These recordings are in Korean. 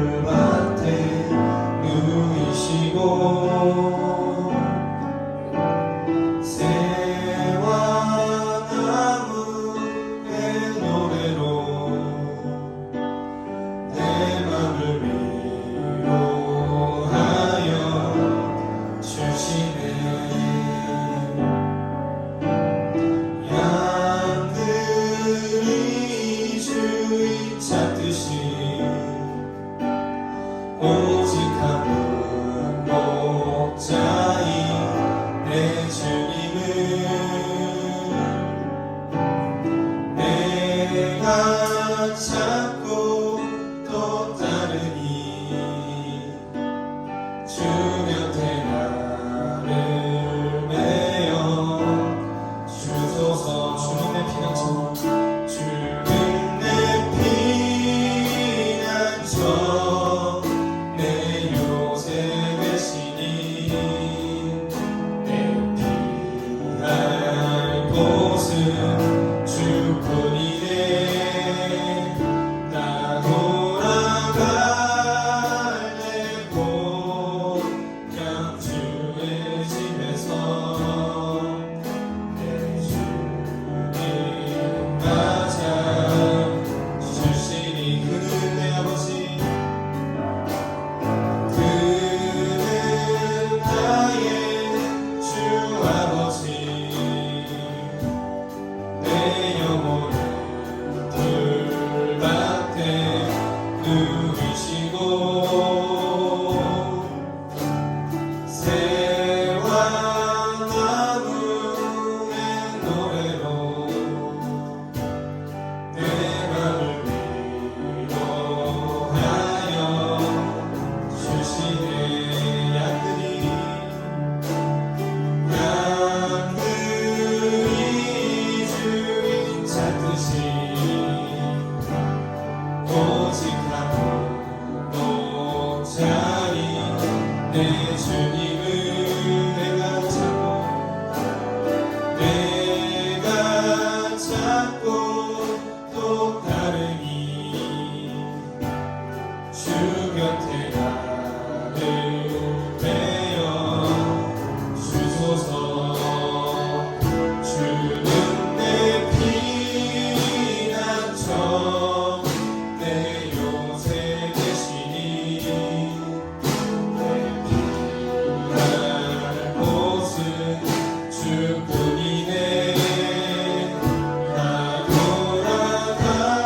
돌밭에 누이시고 새와 나무의 노래로 내 맘을 위로하여 주시네. 양들이 주인 찾듯이 오직 한 목자인 내 주님을 내가 찾고 또 따르니 주 곁에 나를 메어 주소서. 주는 내 피난처, 주는 내 피난처, 내 요새 되시니 내 피할 곳은 주뿐이네. 나 돌아갈래 고향 주의 집에서 내 주님 맞아 주시니. 그는 내 아버지, 그는 나의 주 아버지, 내 영혼을 돌밭에 누이시고 새와 나무의 노래로 내 맘을 위로하여 주시네. 양들이 주인 찾듯이 오직 한 목자인 내 주님을 내가 찾고 또 따르니 주 곁에 나를 메어 주소서. 주는 내 피난처, 내 요새 되시니 내 피할 곳은 주뿐이네. 나 돌아갈래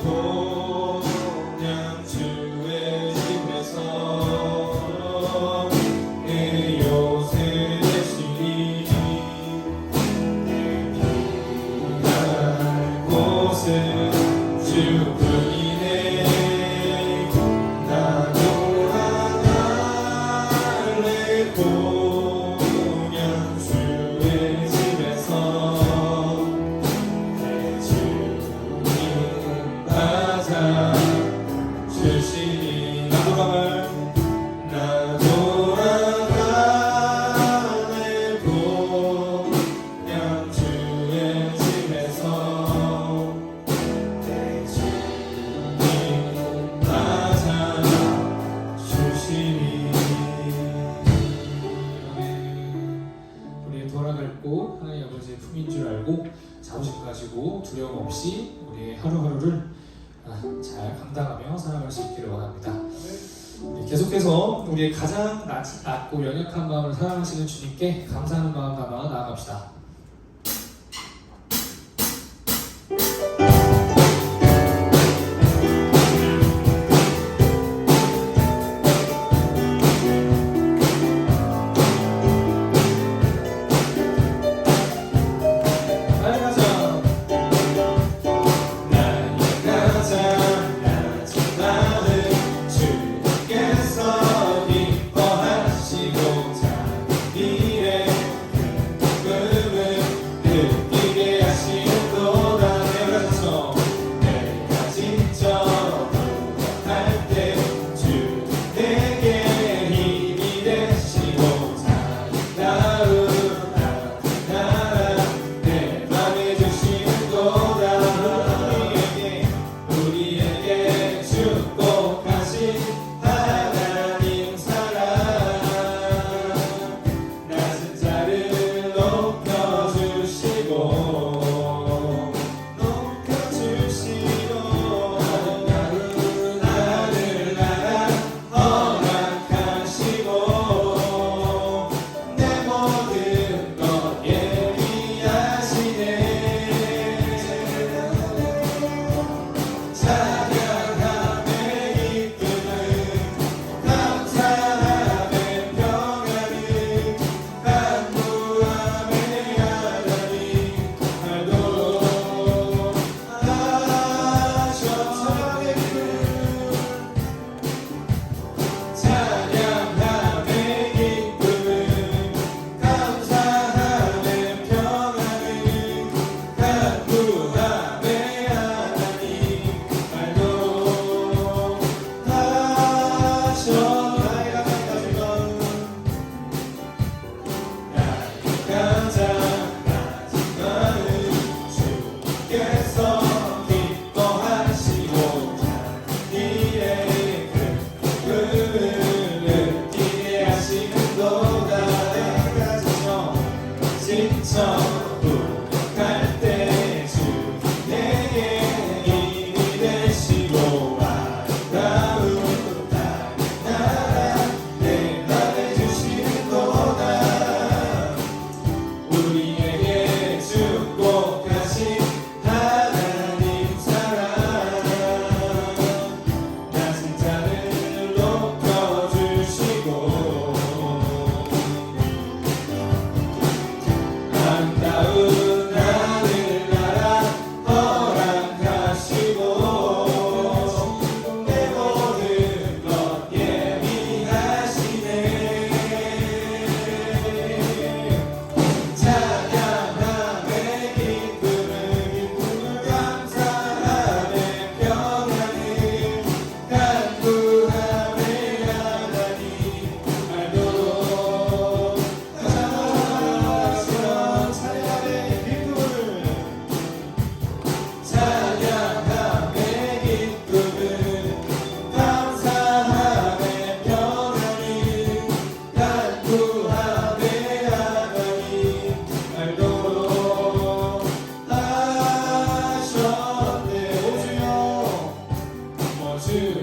고향 주의 집에서 내 요새 되시니 내 피할 곳은 주뿐이네. 나 돌아갈래 고향 주의 집에서 내 주님 맞아 주시니. 나 돌아갈래 고향 주의 집에서 내 주님 맞아 주시니. 우리 돌아갈 곳 하나님 아버지의 품인 줄 알고 자부심 가지고 두려움 없이 우리의 하루하루를 잘 감당하며 살아갈 수 있기를 원합니다. 우리 계속해서 우리의 가장 낮고 연약한 마음을 사랑하시는 주님께 감사하는 마음 담아 나아갑시다. 기뻐하시고 자기 일에 그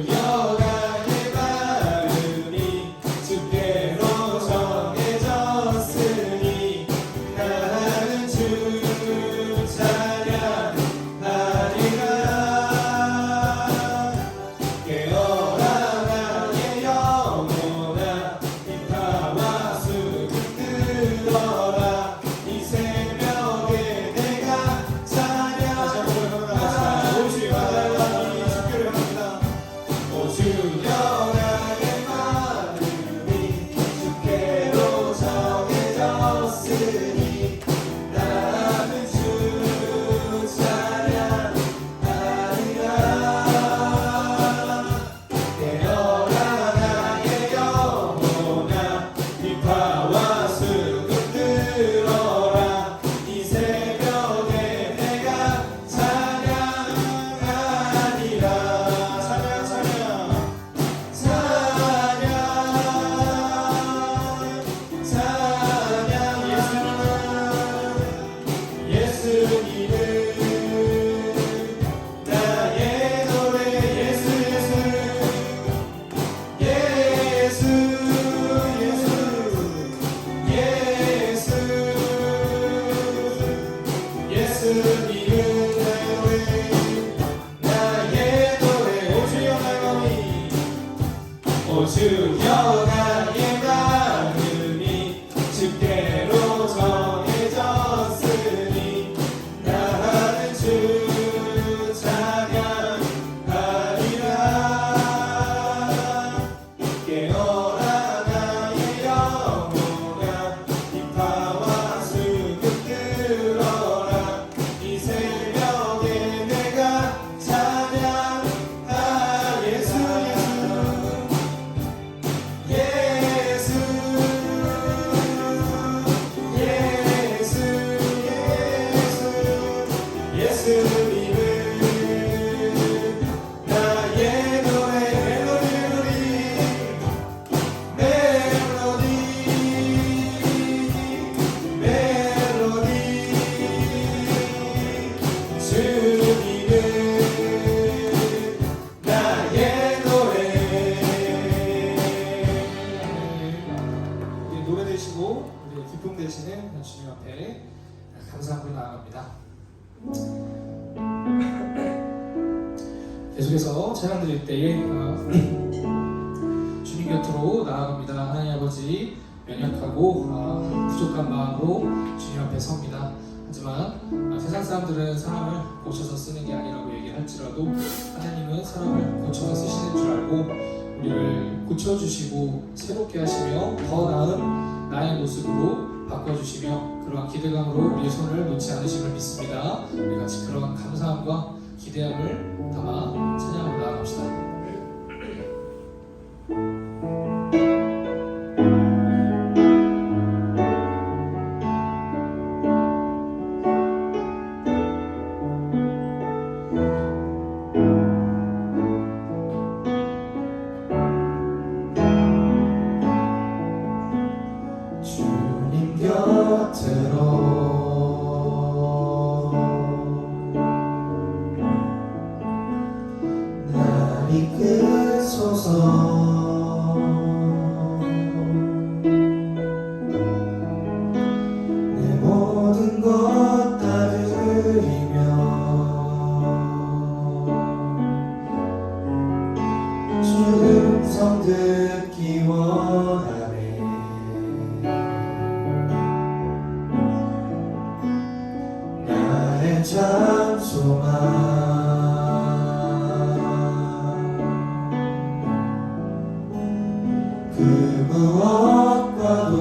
주여 나의 마음이 주께로 정해졌으니 나는 주 찬양하리라. 깨어라 나의 영혼아 비파와 수금 들어라. 이 새벽에 내가 찬양하리라. 오 주여 나의 주께로 합니다. 오 주여 나의 마음이 주께로 정해졌으니 나는 주 찬양하리라. 깨어라 나의 영혼아 비파와 수금 들어라. 이 새벽에 내가 찬양하리라. 찬양 찬양 찬양 찬양 예수님은 나의 노래. 예수 예수 예수 예수 예수님은 나의 노래. 오 주여 나의 마음이 오 주여 나의 마음이 주께로 정해졌으니 나는 주 찬양하리라. 깨어라 나의 영혼아 비파와 수금 들어라. 이 새벽에 내가 찬양하. 예수 예수 예수 예수 예수님은 나의 노래. 멜로디 멜로디 주님은 나의 노래. 우리 노래 되시고 우리 기쁨 되시는 주님 앞에 감사하고 나아갑니다. 계속해서 찬양 드릴 때에 주님 곁으로 나아갑니다. 하나님 아버지 연약하고 부족한 마음으로 주님 앞에 섭니다. 하지만 세상 사람들은 사람을 고쳐서 쓰는 게 아니라고 얘기할지라도 하나님은 사람을 고쳐서 쓰시는 줄 알고 우리를 고쳐주시고 새롭게 하시며 더 나은 나의 모습으로 바꿔주시며 그러한 기대감으로 우리의 손을 놓지 않으심을 믿습니다. 우리 같이 그러한 감사함과 기대함을 담아 찬양하고 나아갑시다. 주님 곁으로 날 이끄소서. 내 모든 것 다 드리며 주 음성 듣기 원하네. 나의 참 소망 그 무엇과도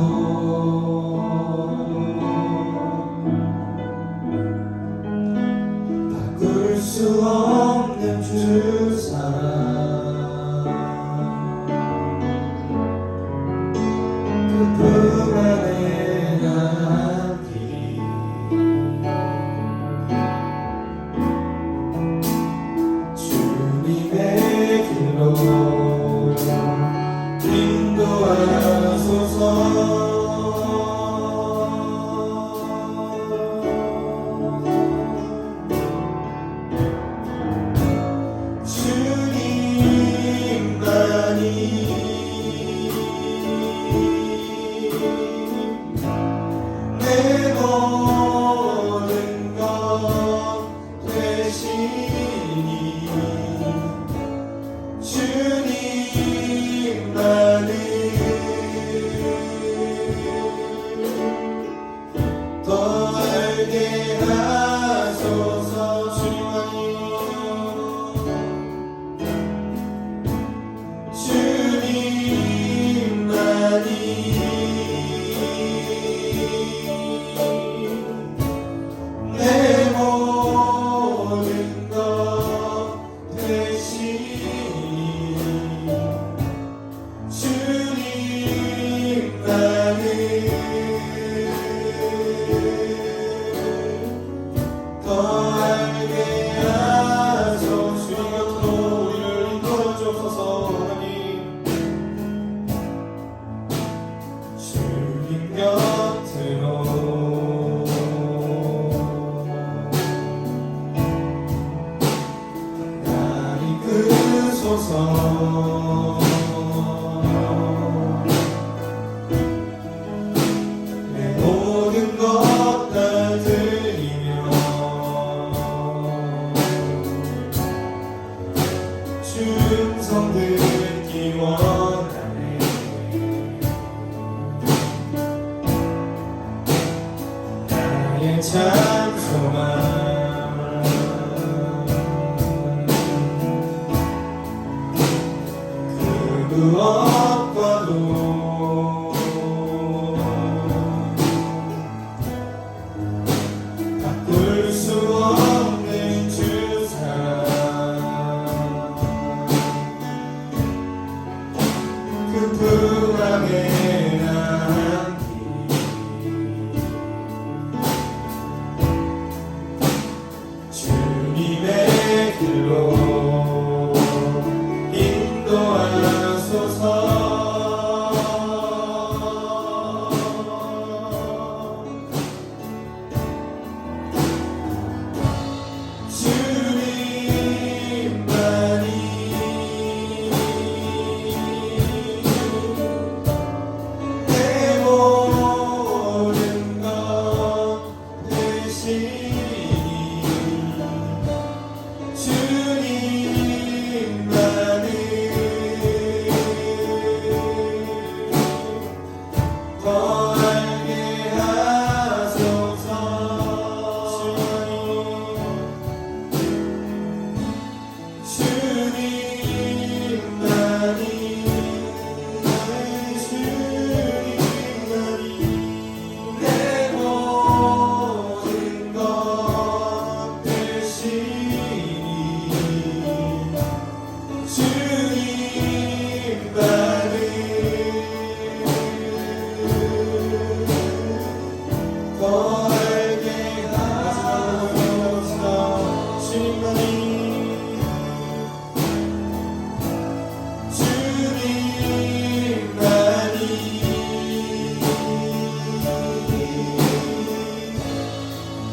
바꿀 수 없는 주 사랑. 그뿐 안에 난 길이 주님의 길로 인도하소서. 내 모든 것 대신 주님만을 더 알게 하소서. 주님 곁으로 우리를 인도하여 주옵소서. 하나님 주님 곁으로 날 이끄소서. 내 모든 것 다 드리며 충성 듣기 원하네. 나의 참 소망 그 무엇과도 바꿀 수 없는 주 사랑. 그 풍랑에 남기 주님의 길로 인도하소서. 주님만이 내 모든 것 되시니 주님만을 더 알게 하소서. 주님만이 내 모든 것 되시니 주님만을 더 알게 하소서. 주님만이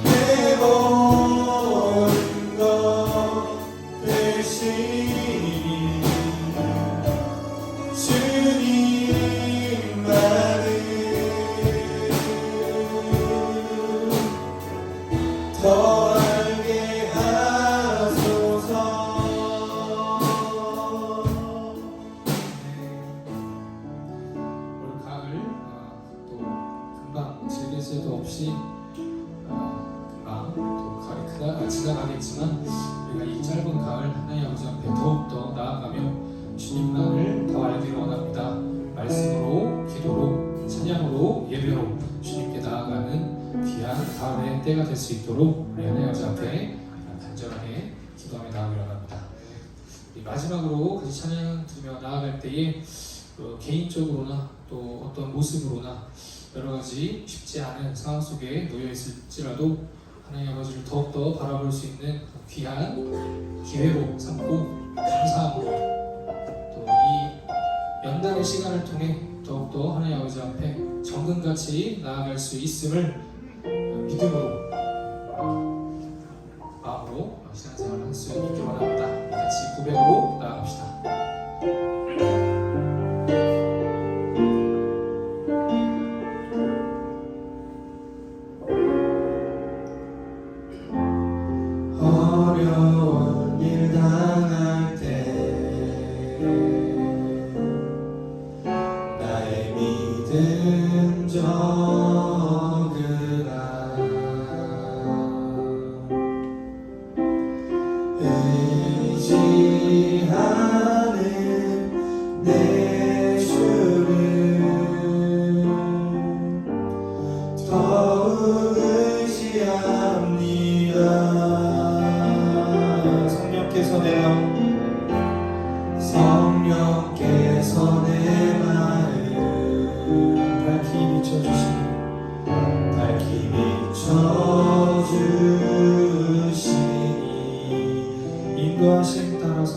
내 모든 것 되시니 주님만을 더 알게 하소서. 올 가을 또 금방 즐길 수도 없이 금방 또 가을이 지나가겠지만 우리가 이 짧은 가을 하나님 아버지 앞에 더욱더 나아가며 주님만을 더 알기를 원합니다. 말씀으로, 기도로, 찬양으로, 예배로 주님께 나아가는 귀한 가을의 때가 될 수 있도록 우리 하나님 아버지 앞에 간절하게 기도하며 나아가기를 원합니다. 마지막으로 같이 찬양 드리며 나아갈 때에 개인적으로나 또 어떤 모습으로나 여러 가지 쉽지 않은 상황 속에 놓여 있을지라도 하나님 아버지를 더욱더 바라볼 수 있는 귀한 기회로 삼고 감사함으로 또 이 연단의 시간을 통해 더욱더 하나님 아버지 앞에 정금같이 나아갈 수 있음을 믿음으로 마음으로 신앙생활을 할 수 있기를 원합니다. 같이 고백으로 나아갑시다. 어려운 일 당할 때 나의 믿음 적으라. 성령께서 내 마음 밝히 비춰주시니 밝히 비춰주시니 인도하심 따라서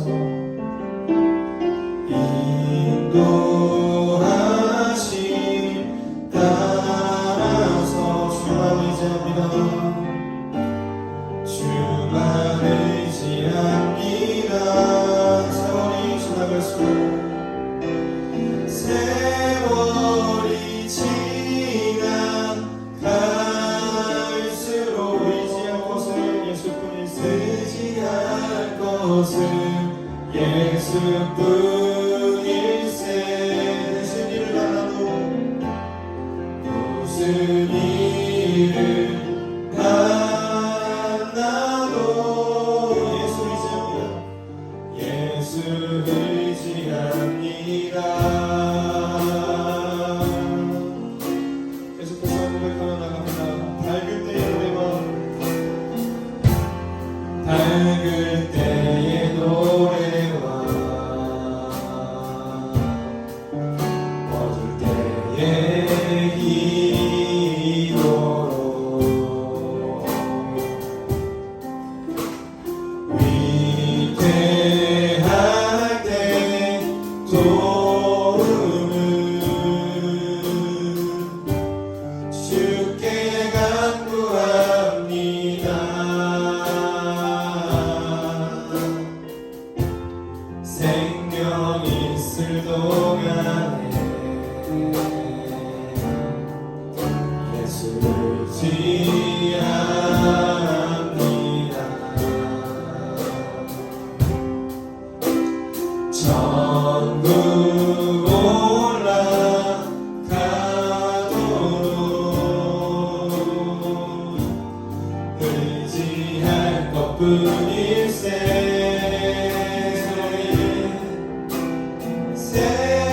인도하심 따라서 주만 의지합니다. 주만 의지합니다. 세월이 지나갈수록 세월이 지나갈수록 의지할 것은 예수뿐일세 의지할 것은 예수뿐일세 무슨 일을 만나도 무슨 일을 만나도 예수 의지합니다. 계속해서 고백하며 나갑니다. 밝을 때의 노래와 밝을 때의 노래와 어두울 때의 기도로 위태할 때 도움을 주께 간구합니다. 생명 있을 동안에 예수를 의지합니다. 천국 올라가도록 의지할 것뿐일세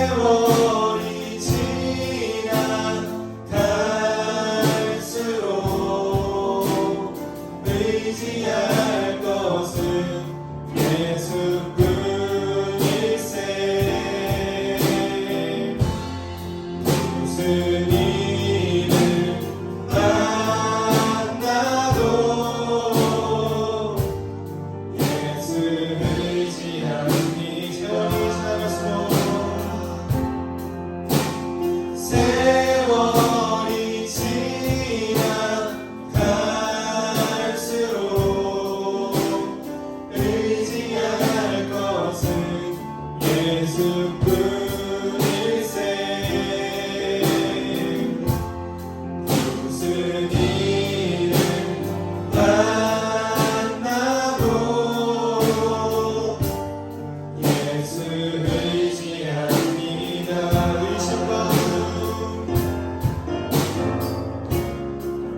세월이 지나갈수록 의지할 것은 예수뿐일세 무슨 일을 만나도 예수 의지하니 세월이 지나갈수록 의지할 것은 예수뿐일세 무슨 일을 만나도 예수 의지합니다.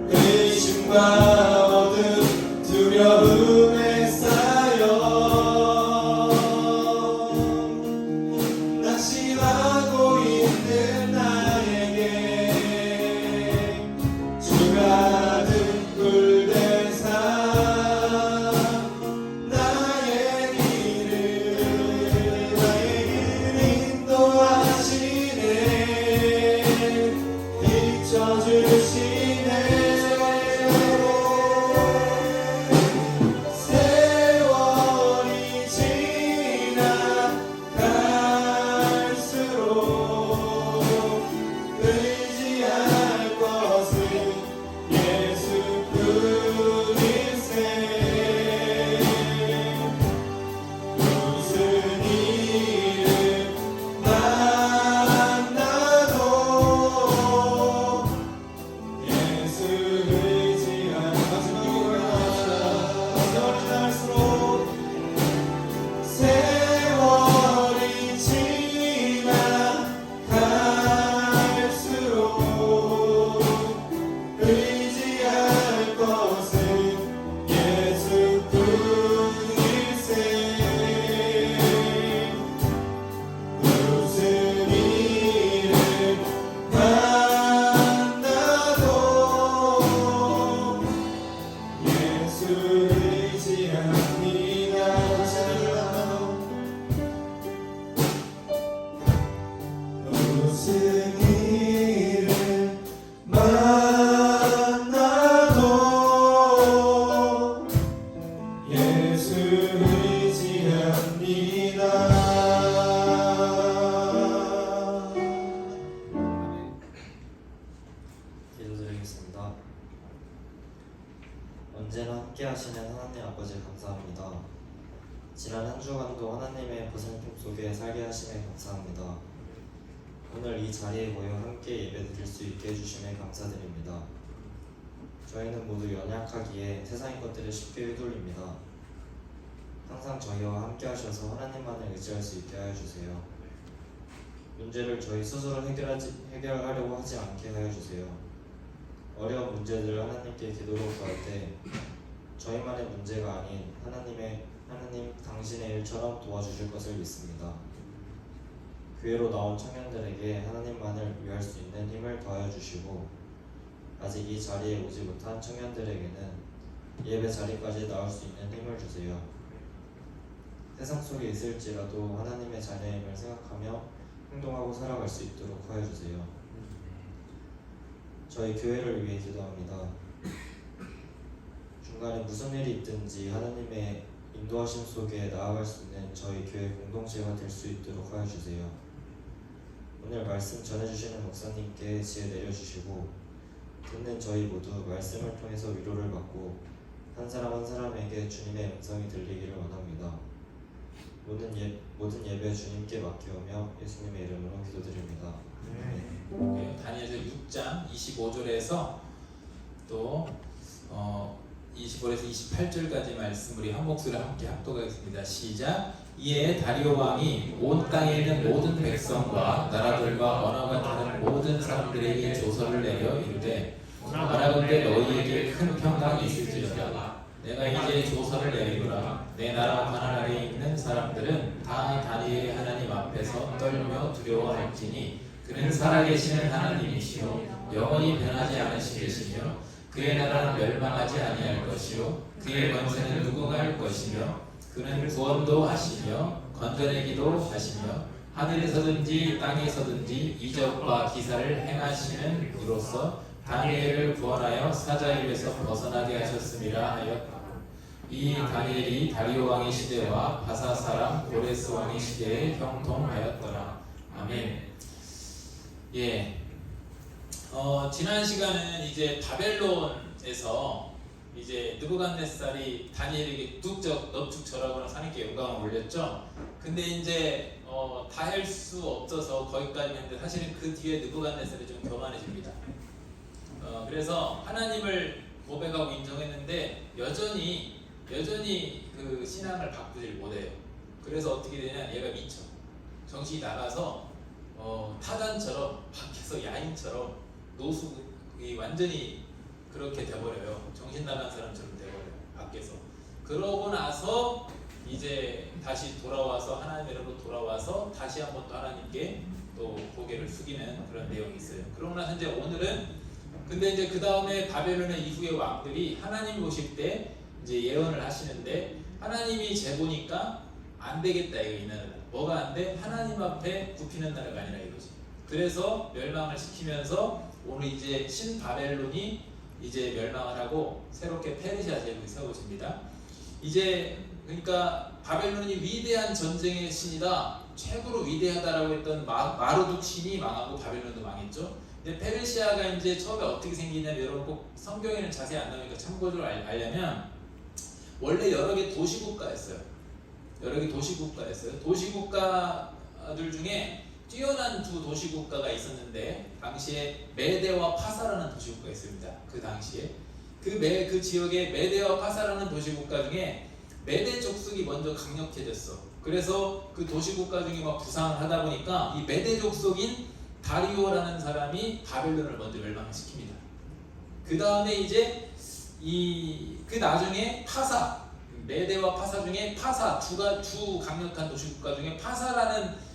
의심과 어둠 두려움에 쌓여 나 승리를 만나도 예수 의지합니다. 기도드리겠습니다. 언제나 함께 하시는 하나님 아버지 감사합니다. 지난 한 주간도 하나님의 보살핌 속에 살게 하심에 감사합니다. 오늘 이 자리에 모여 함께 예배 드릴 수 있게 해주심에 감사드립니다. 저희는 모두 연약하기에 세상의 것들에 쉽게 휘둘립니다. 항상 저희와 함께 하셔서 하나님만을 의지할 수 있게 하여 주세요. 문제를 저희 스스로 해결하려고 하지 않게 하여 주세요. 어려운 문제들을 하나님께 기도로 구할 때 저희만의 문제가 아닌 하나님 당신의 일처럼 도와주실 것을 믿습니다. 교회로 나온 청년들에게 하나님만을 위할 수 있는 힘을 더하여 주시고 아직 이 자리에 오지 못한 청년들에게는 예배 자리까지 나올 수 있는 힘을 주세요. 세상 속에 있을지라도 하나님의 자녀임을 생각하며 행동하고 살아갈 수 있도록 하여 주세요. 저희 교회를 위해 기도합니다. 중간에 무슨 일이 있든지 하나님의 인도하심 속에 나아갈 수 있는 저희 교회 공동체가 될 수 있도록 하여 주세요. 오늘 말씀 전해주시는 목사님께 지혜 내려주시고 듣는 저희 모두 말씀을 통해서 위로를 받고 한 사람 한 사람에게 주님의 음성이 들리기를 원합니다. 모든 예배 주님께 맡기오며 예수님의 이름으로 기도드립니다. 네, 다니엘서 6장 25절에서 또 25절에서 28절까지 말씀 우리 한 목소리로 함께 합독하겠습니다. 시작. 이에 다리오 왕이 온 땅에 있는 모든 백성과 나라들과 언어가 다른 모든 사람들에게 조서를 내려 이르되 바라건대 너희에게 큰 평강이 있을지어다. 내가 이제 조서를 내리노라. 내 나라 가나안 아래에 있는 사람들은 다 다니엘의 하나님 앞에서 떨며 두려워할지니 그는 살아계시는 하나님이시요 영원히 변하지 않으시겠으며 그의 나라는 멸망하지 아니할 것이요 그의 권세는 무궁할 것이며 그는 구원도 하시며 건져내기도 하시며 하늘에서든지 땅에서든지 이적과 기사를 행하시는 이로써 다니엘을 구원하여 사자의 입에서 벗어나게 하셨음이라 하였다. 이 다니엘이 다리오 왕의 시대와 바사 사람 고레스 왕의 시대에 형통하였더라. 아멘. 예. 지난 시간은 이제 바벨론에서 이제 느부갓네살이 다니엘에게 넙죽 절하거나 하나님께 영광을 올렸죠. 근데 이제 다 할 수 없어서 거기까지 했는데 사실은 그 뒤에 느부갓네살이 좀 교만해집니다. 그래서 하나님을 고백하고 인정했는데 여전히 그 신앙을 바꾸질 못해요. 그래서 어떻게 되냐, 얘가 미쳐 정신이 나가서 타잔처럼 밖에서 야인처럼 노숙이 완전히 그렇게 돼버려요. 정신 나간 사람처럼 돼버려요. 밖에서. 그러고 나서 이제 다시 돌아와서 하나님으로 돌아와서 다시 한번 또 하나님께 또 고개를 숙이는 그런 내용이 있어요. 그러고 나서 이제 오늘은 근데 이제 그 다음에 바벨론의 이후의 왕들이 하나님 모실 때 이제 예언을 하시는데 하나님이 재보니까 안 되겠다 이거 이 나라가. 뭐가 안 돼? 하나님 앞에 굽히는 나라가 아니라 이거지. 그래서 멸망을 시키면서 오늘 이제 신바벨론이 이제 멸망을 하고 새롭게 페르시아 제국이 세워집니다. 이제 그러니까 바벨론이 위대한 전쟁의 신이다, 최고로 위대하다라고 했던 마르둑 신이 망하고 바벨론도 망했죠. 근데 페르시아가 이제 처음에 어떻게 생기냐면 여러분 꼭 성경에는 자세히 안 나오니까 참고로 알려면 원래 여러 개 도시국가였어요. 여러 개 도시국가였어요. 도시국가들 중에 뛰어난 두 도시국가가 있었는데 당시에 메데와 파사라는 도시국가가 있습니다. 그 당시에 그 지역에 메데와 파사라는 도시국가 중에 메데 족속이 먼저 강력해졌어. 그래서 그 도시국가 중에 막 부상을 하다 보니까 이 메데 족속인 다리오라는 사람이 바벨론을 먼저 멸망시킵니다. 그 다음에 이제 그 나중에 파사, 메데와 파사 중에 파사 두 강력한 도시국가 중에 파사라는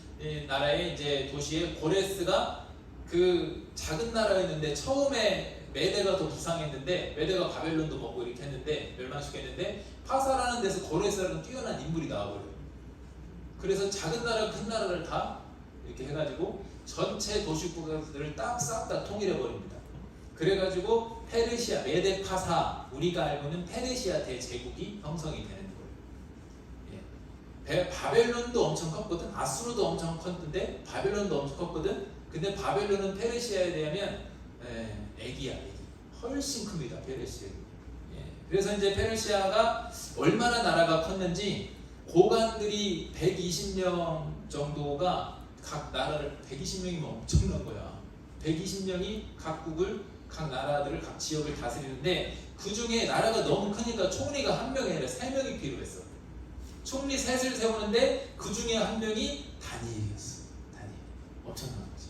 나라의 이제 도시에 고레스가 그 작은 나라였는데 처음에 메데가 더 부상했는데 메데가 바벨론도 먹고 이렇게 했는데 멸망시켰는데 파사라는 데서 고레스라는 뛰어난 인물이 나와버려요. 그래서 작은 나라 큰 나라를 다 이렇게 해가지고 전체 도시국가들을 싹 다 통일해 버립니다. 그래가지고 페르시아 메데파사, 우리가 알고 있는 페르시아 대제국이 형성이 되는 거예요. 바벨론도 엄청 컸거든. 아수르도 엄청 컸는데 바벨론도 엄청 컸거든. 근데 바벨론은 페르시아에 대하면 애기야, 애기. 훨씬 큽니다, 페르시아. 그래서 이제 페르시아가 얼마나 나라가 컸는지 고관들이 120명 정도가 각 나라를 120명이면 엄청난 거야. 120명이 각 나라들을 각 지역을 다스리는데 그 중에 나라가 너무 크니까 총리가 한 명이 아니라 3명이 필요했어. 총리 셋을 세우는데 그 중에 한 명이 다니엘이었어. 다니엘. 엄청난 거지.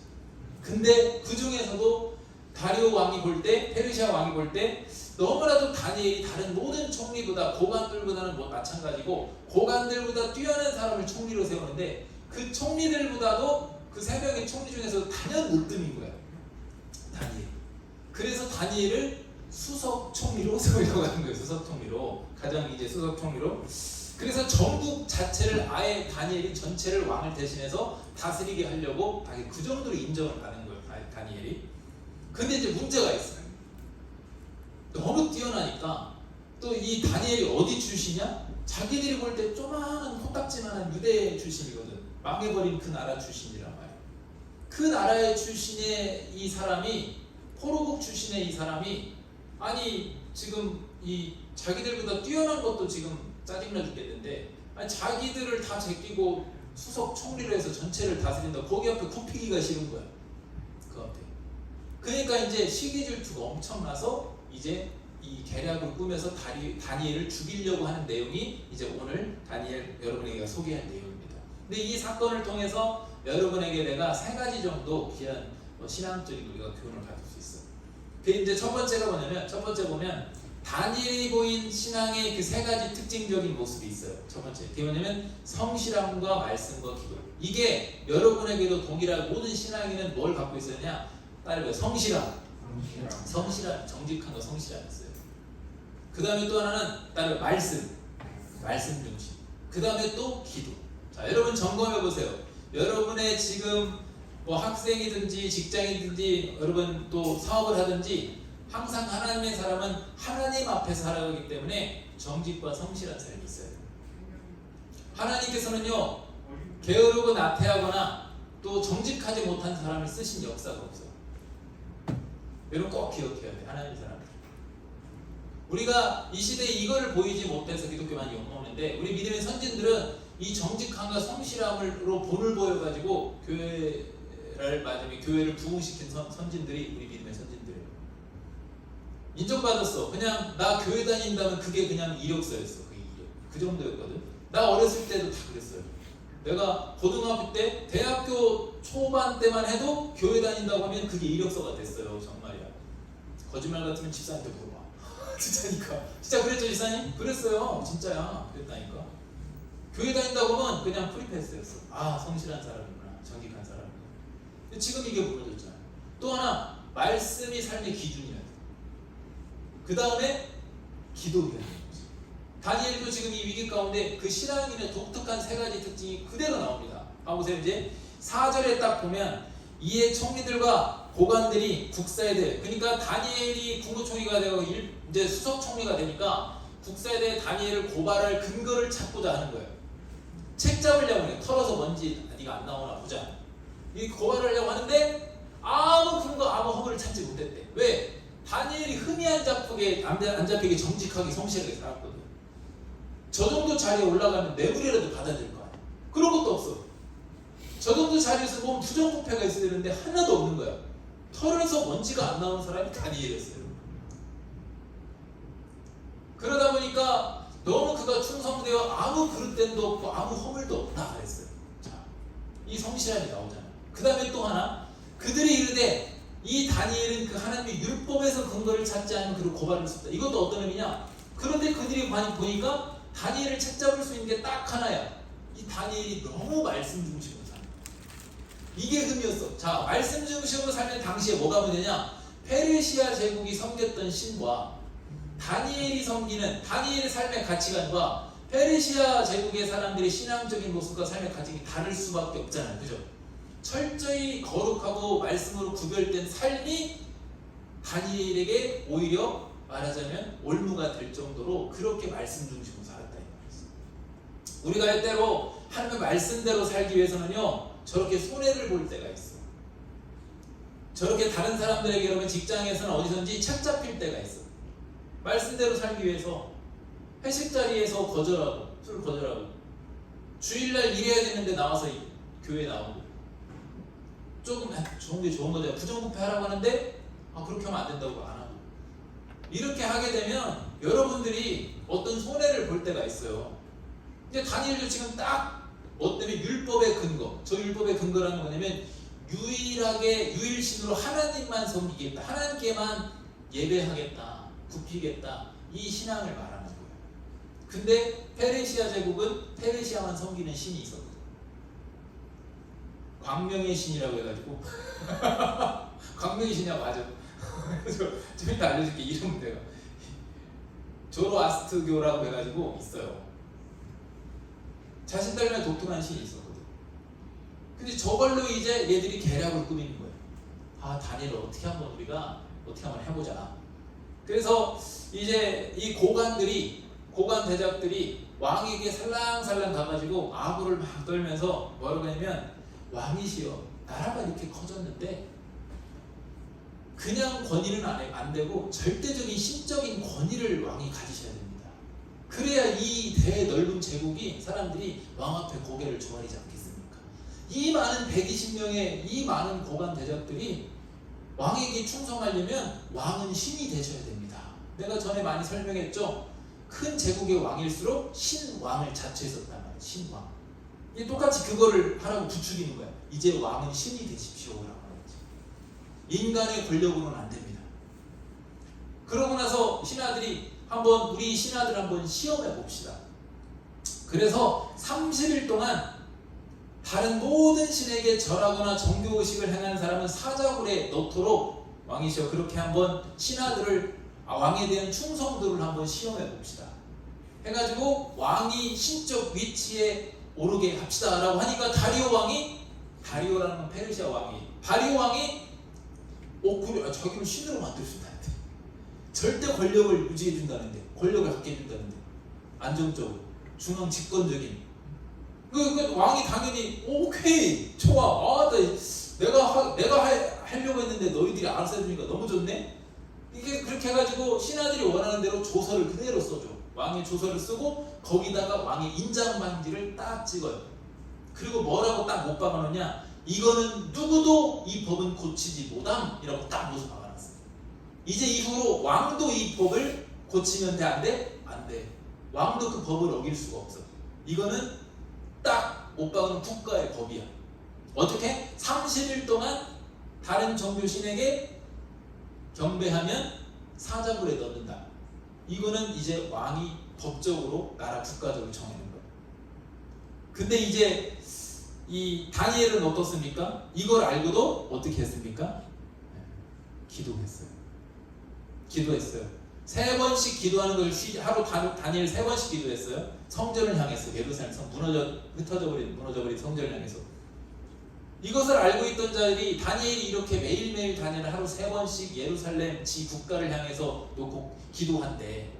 근데 그 중에서도 다리오 왕이 볼 때, 페르시아 왕이 볼 때 너무나도 다니엘이 다른 모든 총리보다 고관들보다는 뭐 마찬가지고 고관들보다 뛰어난 사람을 총리로 세우는데 그 총리들보다도 그 3명의 총리 중에서 단연 으뜸인 거야. 다니엘. 그래서 다니엘을 수석 총리로 세우려고 하는 거예요. 수석 총리로. 가장 이제 수석 총리로. 그래서 전국 자체를 아예 다니엘이 전체를 왕을 대신해서 다스리게 하려고 그 정도로 인정을 받는 거예요. 다니엘이. 근데 이제 문제가 있어요. 너무 뛰어나니까 또 이 다니엘이 어디 출신이야? 자기들이 볼 때 조그마한 코딱지만한 유대 출신이거든. 망해버린 그 나라 출신이란 말이야. 그 나라의 출신의 이 사람이 포로국 출신의 이 사람이 아니 지금 이 자기들보다 뛰어난 것도 지금 짜증나 죽겠는데 아니 자기들을 다 제끼고 수석 총리로 해서 전체를 다스린다. 거기 앞에 굽히기가 싫은 거야. 그 앞에. 그러니까 이제 시기 질투가 엄청나서 이제 이 계략을 꾸며서 다니엘을 죽이려고 하는 내용이 이제 오늘 다니엘 여러분에게 소개할 내용입니다. 근데 이 사건을 통해서 여러분에게 내가 3가지 정도 귀한 신앙적인 우리가 교훈을 받을 수 있어. 그 이제 첫 번째가 뭐냐면 첫 번째 보면 다니엘이 보인 신앙의 그 3가지 특징적인 모습이 있어요. 첫 번째 그게 뭐냐면 성실함과 말씀과 기도. 이게 여러분에게도 동일한 모든 신앙인은 뭘 갖고 있었냐? 따르고 성실함, 정직한 거 성실함 있어요. 그 다음에 또 하나는 따르고 말씀 중심. 그 다음에 또 기도. 자, 여러분 점검해 보세요. 여러분의 지금 뭐 학생이든지 직장이든지 여러분 또 사업을 하든지 항상 하나님의 사람은 하나님 앞에서 살아가기 때문에 정직과 성실한 삶이 있어요. 하나님께서는요 게으르고 나태하거나 또 정직하지 못한 사람을 쓰신 역사가 없어요. 여러분 꼭 기억해야 돼. 하나님 사람. 우리가 이 시대에 이걸 보이지 못해서 기독교 많이 욕먹는데 우리 믿음의 선진들은 이 정직함과 성실함으로 본을 보여가지고 교회를 부흥시킨 선진들이 우리 믿음의 선진들이에요. 인정받았어. 그냥 나 교회 다닌다면 그게 그냥 이력서였어. 그게 이력. 그 정도였거든. 나 어렸을 때도 다 그랬어요. 내가 고등학교 때 대학교 초반 때만 해도 교회 다닌다고 하면 그게 이력서가 됐어요. 정말이야. 거짓말 같으면 집사한테 물어봐. 진짜니까. 진짜 그랬죠 집사님? 그랬어요. 진짜야. 그랬다니까. 교회 다닌다고 하면 그냥 프리패스였어. 아 성실한 사람이구나. 정직한 사람이구나. 근데 지금 이게 무너졌잖아요. 또 하나 말씀이 삶의 기준이야. 그 다음에 기도해야 되는 거지. 다니엘도 지금 이 위기 가운데 그 신앙인의 독특한 3가지 특징이 그대로 나옵니다. 보세요. 이제 4절에 딱 보면 이에 총리들과 고관들이 국사에 대해 그러니까 다니엘이 국무총리가 되고 이제 수석총리가 되니까 국사에 대해 다니엘을 고발할 근거를 찾고자 하는 거예요. 책 잡으려고 해. 털어서 뭔지 네가 안 나오나 보자. 이 고발을 하려고 하는데 아무 근거 아무 허물을 찾지 못했대. 왜? 다니엘이 흠이 안 잡히게 정직하게 성실하게 살았거든. 저 정도 자리에 올라가면 뇌물이라도 받아야 될 거 아니야. 그런 것도 없어. 저 정도 자리에서 보면 부정부패가 있어야 되는데 하나도 없는 거야. 털에서 먼지가 안 나오는 사람이 다니엘이었어요. 그러다 보니까 너무 그가 충성되어 아무 그릇됨도 없고 아무 허물도 없다 그랬어요. 자, 이 성실함이 나오잖아요. 그 다음에 또 하나 그들이 이르되 이 다니엘은 그 하나님의 율법에서 근거를 찾지 않으면 그를 고발할 수 있다. 이것도 어떤 의미냐? 그런데 그들이 보니까 다니엘을 책잡을 수 있는 게 딱 하나야. 이 다니엘이 너무 말씀 중심으로 살아. 이게 흠이었어. 자, 말씀 중심으로 살면 당시에 뭐가 문제냐? 페르시아 제국이 섬겼던 신과 다니엘이 섬기는 다니엘의 삶의 가치관과 페르시아 제국의 사람들의 신앙적인 모습과 삶의 가치관이 다를 수밖에 없잖아요. 그죠? 철저히 거룩하고 말씀으로 구별된 삶이 다니엘에게 오히려 말하자면 올무가 될 정도로 그렇게 말씀 중심으로 살았다 이 말이죠. 우리가 때로 하나님의 말씀대로 살기 위해서는요 저렇게 손해를 볼 때가 있어. 저렇게 다른 사람들에게 그러면 직장에서는 어디선지 책 잡힐 때가 있어. 말씀대로 살기 위해서 회식 자리에서 거절하고 술 거절하고 주일날 일해야 되는데 나와서 교회 나오고 조금 좋은 게 좋은 거죠. 부정부패 하라고 하는데 그렇게 하면 안 된다고 안 하고 이렇게 하게 되면 여러분들이 어떤 손해를 볼 때가 있어요. 근데 다니엘도 지금 딱 어떤 율법의 근거, 저 율법의 근거라는 건 뭐냐면 유일하게 유일신으로 하나님만 섬기겠다, 하나님께만 예배하겠다, 굽히겠다 이 신앙을 말하는 거예요. 근데 페르시아 제국은 페르시아만 섬기는 신이 있었거든. 광명의 신이라고 해가지고 광명의 신이야 맞아. 좀 이따 알려줄게 이름 내가. 조로아스트교라고 해가지고 있어요. 자신들만의 독특한 신이 있었거든. 근데 저걸로 이제 얘들이 계략을 꾸미는 거예요. 다니엘을 어떻게 한번 우리가 어떻게 한번 해보자. 그래서 이제 이 고관 대작들이 왕에게 살랑살랑 가가지고 아부를 막 떨면서 뭐라고 하냐면 왕이시여 나라가 이렇게 커졌는데 그냥 권위는 안 되고 절대적인 신적인 권위를 왕이 가지셔야 됩니다. 그래야 이 대넓은 제국이 사람들이 왕 앞에 고개를 조아리지 않겠습니까? 이 많은 120명의 이 많은 고관 대작들이 왕에게 충성하려면 왕은 신이 되셔야 됩니다. 내가 전에 많이 설명했죠. 큰 제국의 왕일수록 신왕을 자처했었단 말이에요. 신왕. 이 똑같이 그거를 하라고 부추기는 거야. 이제 왕은 신이 되십시오라고 하지. 인간의 권력으로는 안 됩니다. 그러고 나서 우리 신하들 한번 시험해 봅시다. 그래서 30일 동안 다른 모든 신에게 절하거나 정교의식을 행하는 사람은 사자굴에 넣도록 왕이시여 그렇게 한번 신하들을 왕에 대한 충성도를 한번 시험해 봅시다. 해가지고 왕이 신적 위치에 오르게 합시다 라고 하니까 다리오라는 건 페르시아 왕이 다리오 왕이 그래 자기를 신으로 만들 수 있다는데 절대 권력을 유지해 준다는데 권력을 갖게 해준다는데 안정적으로 중앙 집권적인 그 왕이 당연히 오케이 좋아 내가 하려고 했는데 너희들이 알아서 해주니까 너무 좋네. 이게 그렇게 해가지고 신하들이 원하는 대로 조서를 그대로 써줘. 왕의 조서를 쓰고 거기다가 왕의 인장 반지를 딱 찍어요. 그리고 뭐라고 딱 못 박아놓냐? 이거는 누구도 이 법은 고치지 못함이라고 딱 못서 박아놨어요. 이제 이후로 왕도 이 법을 고치면 돼? 안 돼? 안 돼. 왕도 그 법을 어길 수가 없어. 이거는 딱 못 박아놓은 국가의 법이야. 어떻게? 30일 동안 다른 종교 신에게 경배하면 사자굴에 넣는다. 이거는 이제 왕이 법적으로 나라 국가적으로 정해놓은 거예요. 근데 이제 이 다니엘은 어떻습니까? 이걸 알고도 어떻게 했습니까? 기도했어요. 3번씩 기도하는 걸 하루 다니엘 3번씩 기도했어요. 성전을 향해서 예루살렘 성 무너져버린 성전을 향해서. 이것을 알고 있던 자들이 다니엘이 이렇게 매일매일 다니엘 하루 3번씩 예루살렘 지 국가를 향해서 놓고 기도한대.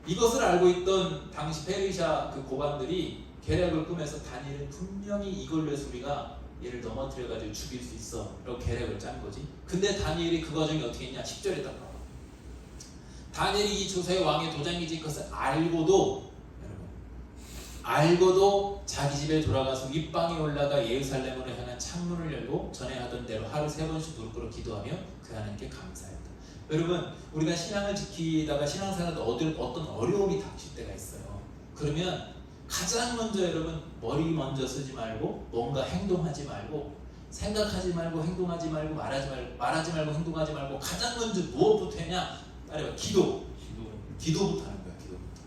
이것을 알고 있던 당시 페르시아 그 고관들이 계략을 꾸며서 다니엘은 분명히 이걸로 해서 우리가 얘를 넘어뜨려가지고 죽일 수 있어 라고 계략을 짠 거지. 근데 다니엘이 그 과정이 어떻게 했냐? 10절에 딱 나와. 다니엘이 이 조사의 왕의 도장이지 그것을 알고도 자기 집에 돌아가서 윗방에 올라가 예루살렘으로 향한 창문을 열고 전에 하던 대로 하루 3번씩 무릎 꿇어 기도하며 그 하나님께 감사했다. 여러분 우리가 신앙을 지키다가 신앙생활에 어떤 어려움이 닥칠 때가 있어요. 그러면 가장 먼저 여러분 머리 먼저 쓰지 말고 뭔가 행동하지 말고 생각하지 말고 행동하지 말고 말하지 말고 행동하지 말고 가장 먼저 무엇부터 하냐? 따라해봐. 기도부터 하는 거야. 기도부터.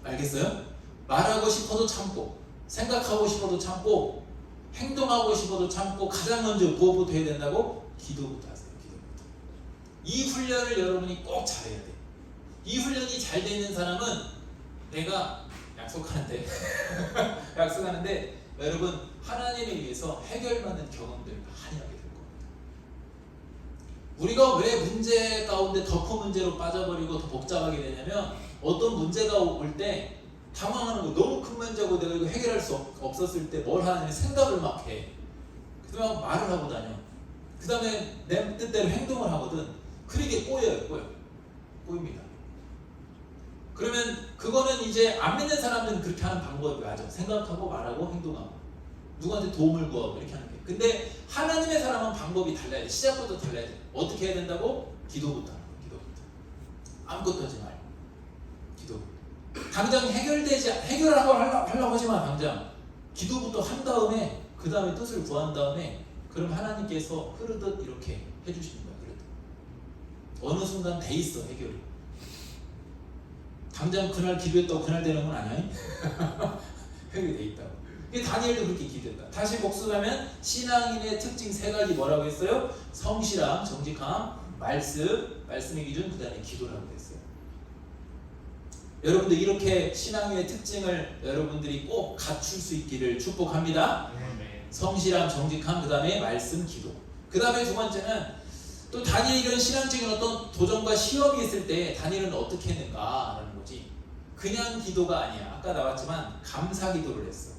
알겠어요? 말하고 싶어도 참고 생각하고 싶어도 참고 행동하고 싶어도 참고 가장 먼저 무엇부터 해야 된다고? 기도부터 하세요. 기도부터. 이 훈련을 여러분이 꼭 잘해야 돼. 이 훈련이 잘 돼 있는 사람은 내가 약속하는데 여러분 하나님에 의해서 해결받는 경험들을 많이 하게 될 겁니다. 우리가 왜 문제 가운데 더 큰 문제로 빠져버리고 더 복잡하게 되냐면 어떤 문제가 올 때 당황하는 거, 너무 큰 문제고 내가 이거 해결할 수 없었을 때 뭘 하느니 생각을 막 해. 그 다음에 말을 하고 다녀. 그 다음에 내 뜻대로 행동을 하거든. 그러게 꼬입니다. 그러면 그거는 이제 안 믿는 사람들은 그렇게 하는 방법이 맞아. 생각하고 말하고 행동하고 누구한테 도움을 구하고 이렇게 하는 게. 근데 하나님의 사람은 방법이 달라야 돼. 시작부터 달라야 돼. 어떻게 해야 된다고? 기도부터 하는 거야. 기도부터. 아무것도 하지 말고 기도. 당장 해결하고 하려고 하지 마. 당장 기도부터 한 다음에 그 다음에 뜻을 구한 다음에 그럼 하나님께서 흐르듯 이렇게 해주시는 거야. 그래도 어느 순간 돼 있어 해결이. 당장 그날 기도했다고 그날 되는 건 아니야. 해결이 돼 있다고. 다니엘도 그렇게 기도했다. 다시 복습하면 신앙인의 특징 세 가지 뭐라고 했어요? 성실함, 정직함, 말씀의 기준, 그 다음에 기도라고 했어요. 여러분들 이렇게 신앙인의 특징을 여러분들이 꼭 갖출 수 있기를 축복합니다. 성실함, 정직함, 그 다음에 말씀, 기도. 그 다음에 두 번째는 또 다니엘이 이런 신앙적인 어떤 도전과 시험이 있을 때 다니엘은 어떻게 했는가라는 거지. 그냥 기도가 아니야. 아까 나왔지만 감사 기도를 했어.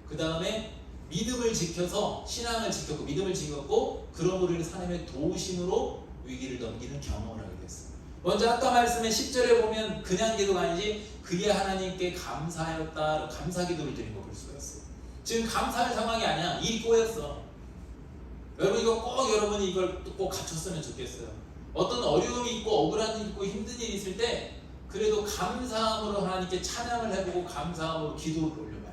그 다음에 믿음을 지켜서 신앙을 지켰고 믿음을 지켰고 그러므로 인해서 하나님의 도우심으로 위기를 넘기는 경험을 하게 됐어. 먼저 아까 말씀에 10절에 보면 그냥 기도가 아니지 그게 하나님께 감사하였다 감사 기도를 드린 거 볼 수가 있어. 지금 감사할 상황이 아니야. 일이 꼬였어. 여러분 이거 꼭 여러분이 이걸 꼭 갖췄으면 좋겠어요. 어떤 어려움이 있고 억울한 일 있고 힘든 일이 있을 때 그래도 감사함으로 하나님께 찬양을 해보고 감사함으로 기도를 올려봐요.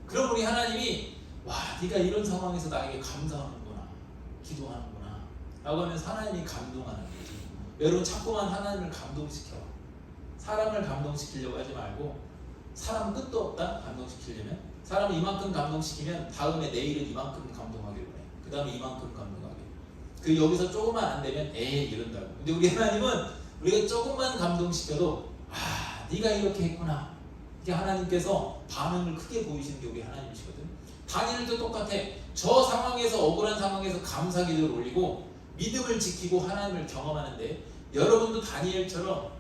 그럼 우리 하나님이 와 네가 이런 상황에서 나에게 감사하는구나 기도하는구나 라고 하면서 하나님이 감동하는 거지. 여러분 자꾸만 하나님을 감동시켜. 사람을 감동시키려고 하지 말고 사람 끝도 없다 감동시키려면. 사람을 이만큼 감동시키면 다음에 내일은 이만큼 감동하기로 해. 그 다음에 이만큼 감동하기로. 그 여기서 조금만 안 되면 에이 이런다고. 근데 우리 하나님은 우리가 조금만 감동시켜도 아 네가 이렇게 했구나. 이게 하나님께서 반응을 크게 보이시는 게 우리 하나님이시거든. 다니엘도 똑같아. 저 상황에서 억울한 상황에서 감사 기도를 올리고 믿음을 지키고 하나님을 경험하는데 여러분도 다니엘처럼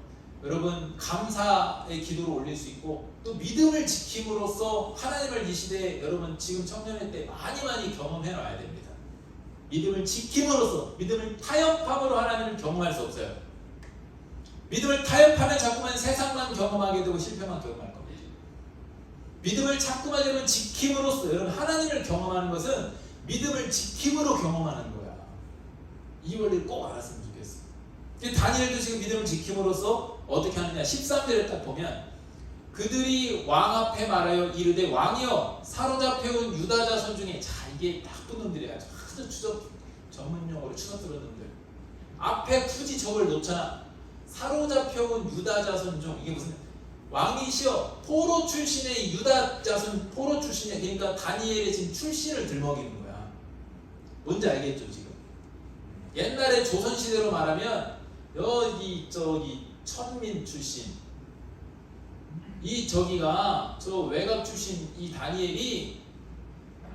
여러분 감사의 기도를 올릴 수 있고 또 믿음을 지킴으로써 하나님을 이 시대에 여러분 지금 청년회 때 많이 경험해 놔야 됩니다. 믿음을 지킴으로써 믿음을 타협함으로 하나님을 경험할 수 없어요. 믿음을 타협하면 자꾸만 세상만 경험하게 되고 실패만 경험할 겁니다. 믿음을 자꾸만 여러분 지킴으로써 여러분 하나님을 경험하는 것은 믿음을 지킴으로 경험하는 거야. 이 원리를 꼭 알았으면 좋겠어. 다니엘도 지금 믿음을 지킴으로써 어떻게 하느냐 13절에 딱 보면 그들이 왕 앞에 말하여 이르되 왕이여 사로잡혀온 유다 자손 중에 자 이게 나쁜 놈들이야. 아주 추적 전문용어로 추적스러운 놈들 앞에 굳이 저걸 놓잖아. 사로잡혀온 유다 자손 중 이게 무슨 왕이시여 포로 출신의 유다 자손 포로 출신의 그러니까 다니엘의 지금 출신을 들먹이는 거야. 뭔지 알겠죠 지금? 옛날에 조선시대로 말하면 여기 저기 천민 출신 이 저기가 저 외곽 출신 이 다니엘이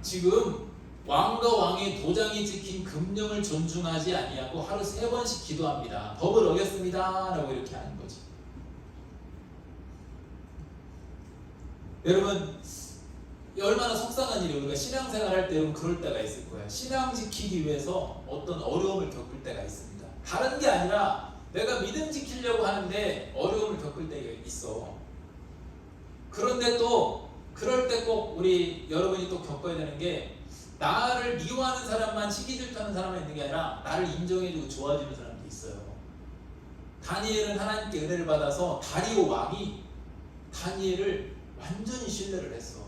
지금 왕과 왕의 도장이 찍힌 금령을 존중하지 아니하고 하루 3번씩 기도합니다. 법을 어겼습니다 라고 이렇게 하는 거지. 여러분 얼마나 속상한 일이에요. 우리가 신앙생활 할 때 그럴 때가 있을 거야. 신앙 지키기 위해서 어떤 어려움을 겪을 때가 있습니다. 다른 게 아니라 내가 믿음 지키려고 하는데 어려움을 겪을 때가 있어. 그런데 또 그럴 때 꼭 우리 여러분이 또 겪어야 되는 게 나를 미워하는 사람만 시기 질투하는 사람만 있는 게 아니라 나를 인정해주고 좋아해주는 사람도 있어요. 다니엘은 하나님께 은혜를 받아서 다리오 왕이 다니엘을 완전히 신뢰를 했어.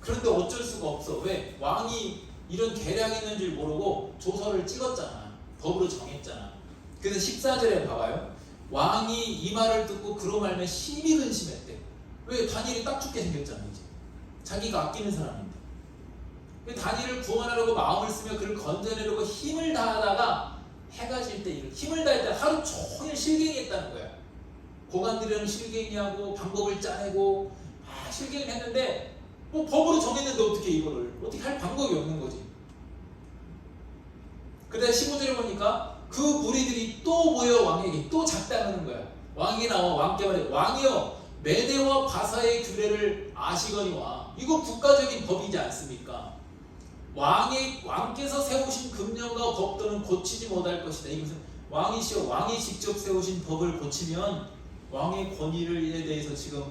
그런데 어쩔 수가 없어. 왜? 왕이 이런 계략이 있는 줄 모르고 조서를 찍었잖아. 법으로 정했잖아. 그래서 14절에 봐봐요. 왕이 이 말을 듣고 그로 말미암아 심히 근심했대. 왜? 다니엘이 딱 죽게 생겼잖아 이제. 자기가 아끼는 사람인데. 다니엘을 구원하려고 마음을 쓰며 그를 건져내려고 힘을 다하다가 해가 질 때 힘을 다할 때 하루 종일 실갱이했다는 거야. 고관들이랑 실갱이하고 방법을 짜내고 막 실갱을 했는데 뭐 법으로 정했는데 어떻게 이거를 어떻게 할 방법이 없는 거지. 그러다 15절에 보니까 그 무리들이 또 모여 왕에게 또 작당하는 거야. 왕이 나와 왕께 말해, 왕이여 메대와 바사의 규례를 아시거니와. 이거 국가적인 법이지 않습니까? 왕께서 세우신 금령과 법도는 고치지 못할 것이다. 이것은 왕이시여, 왕이 직접 세우신 법을 고치면 왕의 권위에 대해서 지금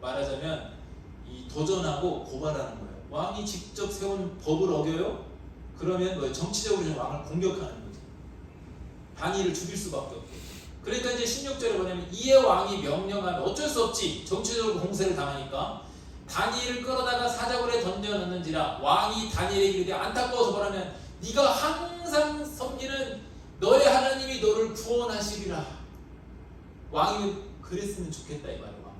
말하자면 이 도전하고 고발하는 거예요. 왕이 직접 세운 법을 어겨요? 그러면 뭐 정치적으로 왕을 공격하는 거지. 다니엘을 죽일 수밖에 없고. 그러니까 이제 16절에 뭐냐면 이에 왕이 명령하면 어쩔 수 없지. 정치적으로 공세를 당하니까 다니엘을 끌어다가 사자굴에 던져넣는지라. 왕이 다니엘에게 이르되 안타까워서 뭐라면 네가 항상 섬기는 너의 하나님이 너를 구원하시리라. 왕이 그랬으면 좋겠다 이 말이야. 왕.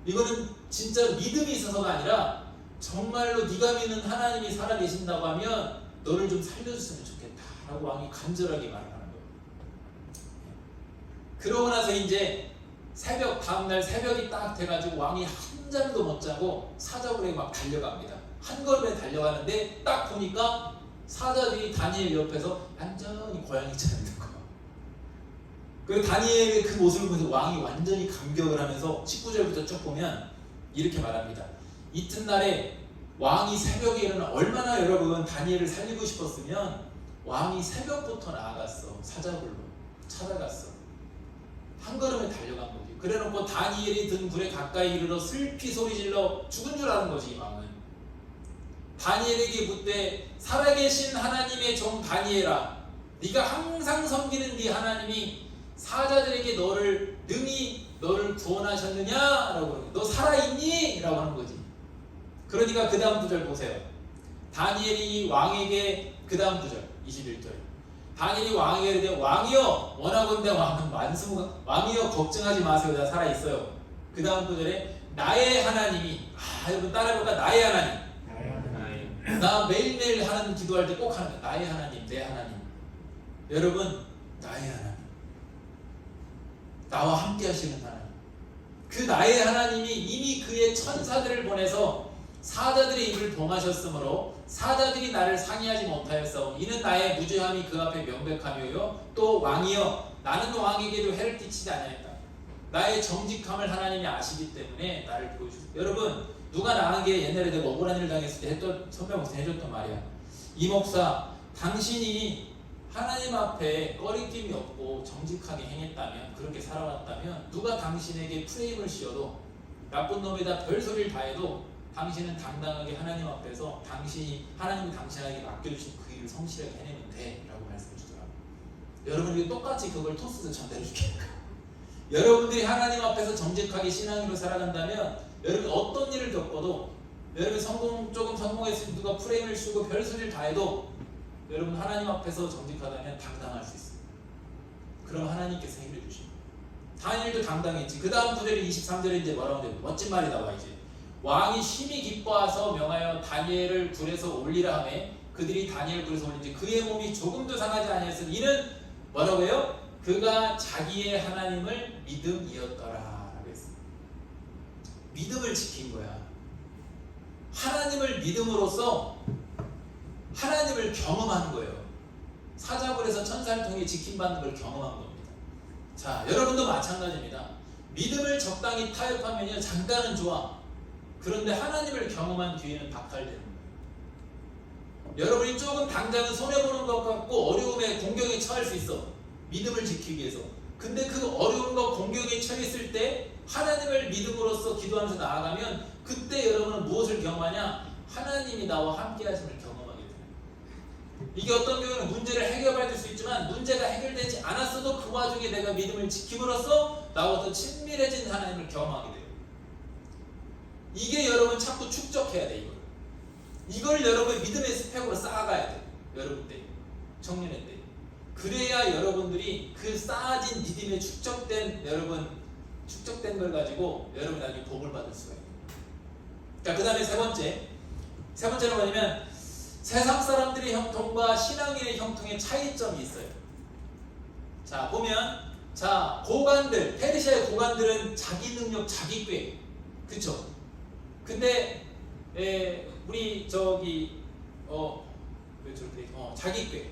이거는 진짜 믿음이 있어서가 아니라 정말로 네가 믿는 하나님이 살아계신다고 하면 너를 좀 살려줬으면 좋겠다라고 왕이 간절하게 말하는 거예요. 그러고 나서 이제 다음날 새벽이 딱 돼가지고 왕이 한잠도 못 자고 사자굴에 막 달려갑니다. 한 걸음에 달려가는데 딱 보니까 사자들이 다니엘 옆에서 완전히 고양이처럼 있는 거예요. 그리고 다니엘의 그 모습을 보면서 왕이 완전히 감격을 하면서 19절부터 쭉 보면 이렇게 말합니다. 이튿날에 왕이 새벽에 일어나, 얼마나 여러분 다니엘을 살리고 싶었으면 왕이 새벽부터 나아갔어. 사자굴로 찾아갔어. 한 걸음에 달려간 거지. 그래놓고 다니엘이 든 굴에 가까이 이르러 슬피 소리질러 죽은 줄 아는 거지. 이 왕은 다니엘에게 묻되 살아계신 하나님의 종 다니엘아, 네가 항상 섬기는 네 하나님이 사자들에게 능히 너를 구원하셨느냐라고. 너 살아있니? 라고 하는 거지. 그러니까 그 다음 구절 보세요. 다니엘이 왕에게, 그 다음 구절 21절, 다니엘이 왕에게 이르되 왕이여 원하건대 왕은 왕이여 걱정하지 마세요. 나 살아있어요. 그 다음 구절에 나의 하나님이, 여러분 따라해볼까? 나의 하나님. 나 매일매일 하는 기도할 때 꼭 하는 거야. 나의 하나님, 내 하나님. 여러분, 나의 하나님, 나와 함께 하시는 하나님. 그 나의 하나님이 이미 그의 천사들을 보내서 사자들의 입을 봉하셨으므로 사자들이 나를 상의하지 못하였사오니 이는 나의 무죄함이 그 앞에 명백하며요. 또 왕이여 나는 왕에게도 해를 끼치지 아니하였다. 나의 정직함을 하나님이 아시기 때문에 나를 보여주세요. 여러분, 누가 나에게 옛날에 내가 억울한 일을 당했을 때 선배 목사 해줬던 말이야. 이 목사, 당신이 하나님 앞에 꺼리낌이 없고 정직하게 행했다면, 그렇게 살아왔다면 누가 당신에게 프레임을 씌워도 나쁜 놈이다 별소리를 다 해도 당신은 당당하게 하나님 앞에서 하나님이 당신에게 맡겨주신 그 일을 성실하게 해내면 돼 라고 말씀해 주더라고요. 여러분, 이거 똑같이 그걸 토스도 전달해 줄게요. 여러분들이 하나님 앞에서 정직하게 신앙으로 살아간다면 여러분 어떤 일을 겪어도, 여러분 조금 성공했으면 누가 프레임을 씌우고 별소리를 다 해도 여러분 하나님 앞에서 정직하다면 당당할 수 있어요. 그럼 하나님께서 힘을 주십니다. 다니엘도 당당했지. 그 다음 구절에 23절에 이제 뭐라고 하는데 멋진 말이 나와. 이제 왕이 심히 기뻐하서 명하여 다니엘을 굴에서 올리라 하매 그들이 다니엘 굴에서 올린지 그의 몸이 조금도 상하지 아니하였으니 이는 뭐라고 해요? 그가 자기의 하나님을 믿음이었더라 라고 했습니다. 믿음을 지킨 거야. 하나님을 믿음으로써 하나님을 경험하는 거예요. 사자굴에서 천사를 통해 지킴받는 걸 경험한 겁니다. 자, 여러분도 마찬가지입니다. 믿음을 적당히 타협하면요 잠깐은 좋아. 그런데 하나님을 경험한 뒤에는 박탈되는 거예요. 여러분이 조금 당장은 손해보는 것 같고 어려움에 공경에 처할 수 있어. 믿음을 지키기 위해서. 근데 그 어려움과 공경에 처했을 때 하나님을 믿음으로써 기도하면서 나아가면 그때 여러분은 무엇을 경험하냐? 하나님이 나와 함께 하심을 경험하게 돼요. 이게 어떤 경우는 문제를 해결받을 수 있지만 문제가 해결되지 않았어도 그 와중에 내가 믿음을 지킴으로써 나와 더 친밀해진 하나님을 경험하게 돼요. 이게 여러분 자꾸 축적해야 돼. 이걸 여러분 믿음의 스펙으로 쌓아가야 돼. 여러분 때, 청년의 때. 그래야 여러분들이 그 쌓아진 믿음에 축적된 걸 가지고 여러분 나중에 복을 받을 수가 있어요. 자, 그 다음에 세 번째는 뭐냐면 세상 사람들의 형통과 신앙인의 형통의 차이점이 있어요. 자, 보면 페르시아의 고관들은 자기 능력, 자기 꾀, 그쵸? 근데 우리 저기 왜 저렇게 자기꾀.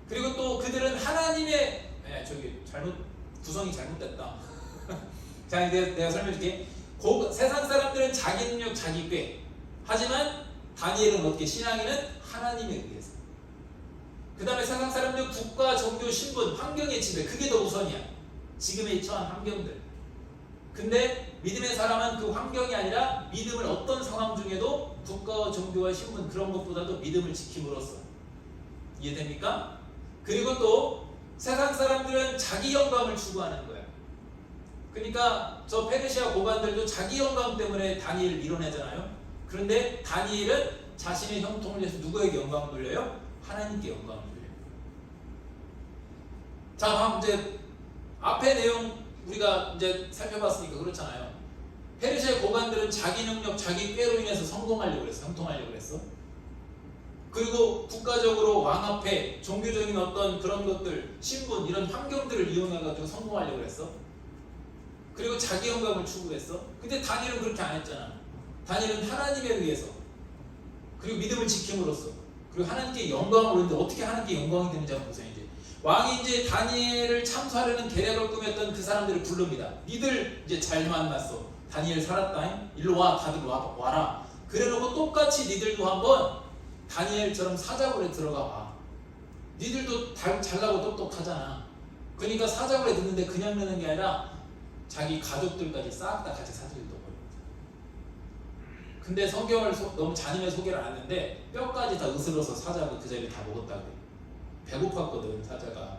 그리고 또 그들은 하나님의 저기 구성이 잘못됐다. 자, 내가 설명해줄게. 세상 사람들은 자기 능력, 자기 꾀. 하지만 다니엘은 어떻게 신앙인은 하나님에 의해서. 그 다음에 세상 사람들 국가, 종교, 신분, 환경의 지배, 그게 더 우선이야. 지금에 처한 환경들. 근데 믿음의 사람은 그 환경이 아니라 믿음을 어떤 상황 중에도 국가, 종교와 신분 그런 것보다도 믿음을 지킴으로써. 이해됩니까? 그리고 또 세상 사람들은 자기 영광을 추구하는 거야. 그러니까 저 페르시아 고관들도 자기 영광 때문에 다니엘을 밀어내잖아요. 그런데 다니엘은 자신의 형통을 위해서 누구에게 영광을 돌려요? 하나님께 영광을 돌려요. 자, 다음 이제 앞에 내용 우리가 이제 살펴봤으니까 그렇잖아요. 페르시아 고관들은 자기 능력, 자기 꾀로 인해서 성공하려고 그랬어. 형통하려고 그랬어. 그리고 국가적으로 왕 앞에 종교적인 어떤 그런 것들, 신분, 이런 환경들을 이용해가지고 성공하려고 그랬어. 그리고 자기 영광을 추구했어. 근데 다니엘은 그렇게 안 했잖아. 다니엘은 하나님에 의해서, 그리고 믿음을 지킴으로써, 그리고 하나님께 영광을 오는데 어떻게 하나님께 영광이 되는지 한번 보세요. 이제 왕이 이제 다니엘을 참수하려는 계략을 꾸몄던 그 사람들을 부릅니다. 니들 이제 잘 만났어. 다니엘 살았다. 일로 와, 다들 와라. 그래놓고 똑같이 니들도 한번 다니엘처럼 사자굴에 들어가 봐. 니들도 잘나고 똑똑하잖아. 그러니까 사자굴에 넣는데 그냥 넣는 게 아니라 자기 가족들까지 싹 다 같이 사자굴에 넣어버려. 근데 성경을 너무 잔인하게 소개를 안 했는데 뼈까지 다 으스러서 사자가 그 자리에 다 먹었다 그래. 배고팠거든 사자가.